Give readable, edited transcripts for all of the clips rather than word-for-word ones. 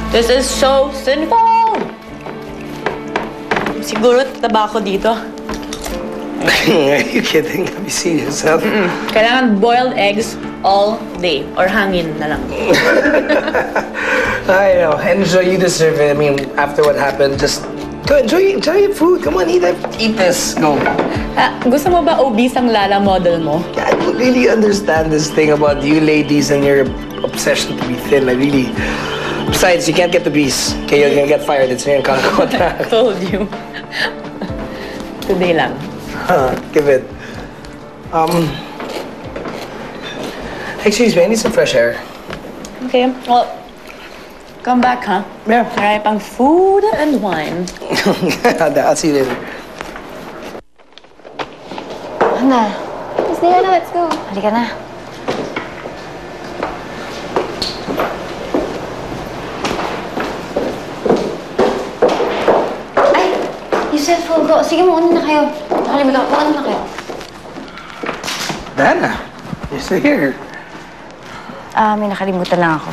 This is so sinful! Siguro tabako dito. Are you kidding? Have you seen yourself? Kailangan boiled eggs all day. Or hangin na lang. I know. Enjoy. You deserve it. I mean, after what happened, just go enjoy your food. Come on, eat this. Go. Gusto mo ba obese ang Lala model mo? I don't really understand this thing about you ladies and your obsession to be thin. Besides, you can't get the bees. Okay, you're gonna get fired. It's in your contract. Told you. Today lang. Give it. Excuse me, I need some fresh air. Okay, well, come back, huh? Yeah. Marami pang food and wine. I'll see you later. Hana. Miss Diana, let's go. Halika na. Ay! Yung cellphone ko. Sige, mauna na kayo. Nakalimutan ko. Mauna na kayo. Diana, you're still here. May nakalimutan lang ako.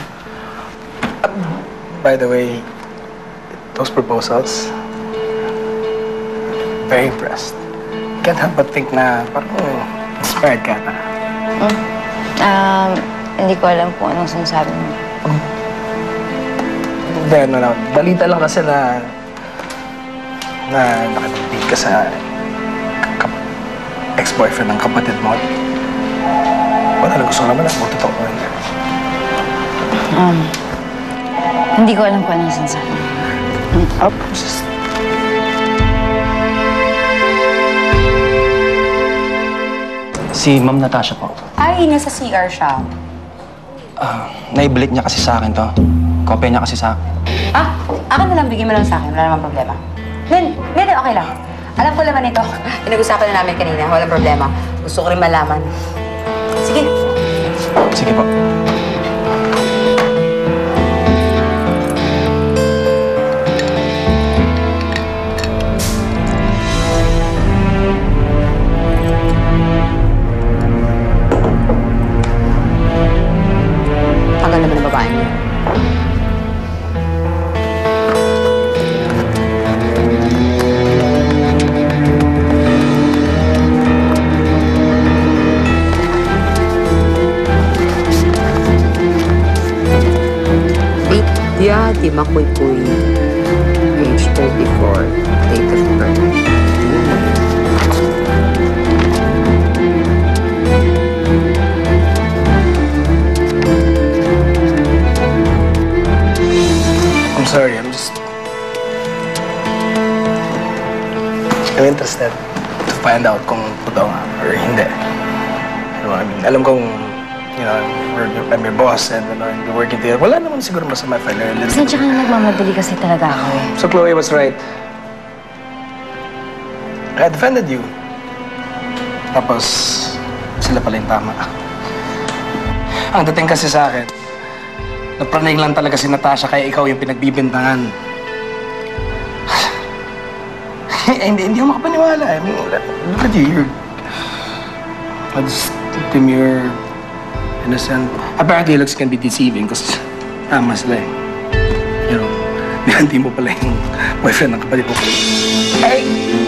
By the way, those proposals, very impressed. Can't help but think na parang inspired ka na. Hindi ko alam kung anong sinasabi mo. Then, balita lang kasi na nakatipid ka sa ex-boyfriend ng kapatid mo. Wala na gusto naman ako, totoo rin. Hindi ko alam kung anong sinasabi mo. Si Ma'am Natasha po. Ay, nasa CR siya. Naibalik niya kasi sa akin to. Kopya niya kasi sa akin. Akin na lang, bigyan mo lang sa akin. Wala namang problema. Then, okay lang. Alam ko naman ito. Pinag-usapan na namin kanina. Walang problema. Gusto ko rin malaman. Sige. Sige po. Tagal naman ang babae niya. Vidya Di Makoy-Koy, age 34, date of birth. I'm sorry, I'm interested to find out kung totoo nga or hindi. I mean, alam kong, I'm your boss and you're working together. Wala naman siguro masama if I learn this. Sadya ka na nagmamadali kasi talaga ako eh. So Chloe was right. I defended you. Tapos, sila pala yung tama. Ang dating kasi sa akin, napraning lang talaga si Natasha kaya ikaw yung pinagbibintangan. Hindi ako makapaniwala. I mean, look at you. You're just demure, innocent. Apparently, looks can be deceiving kasi tama sila eh. Nihanti mo pala yung boyfriend ng kapatid mo. Hey!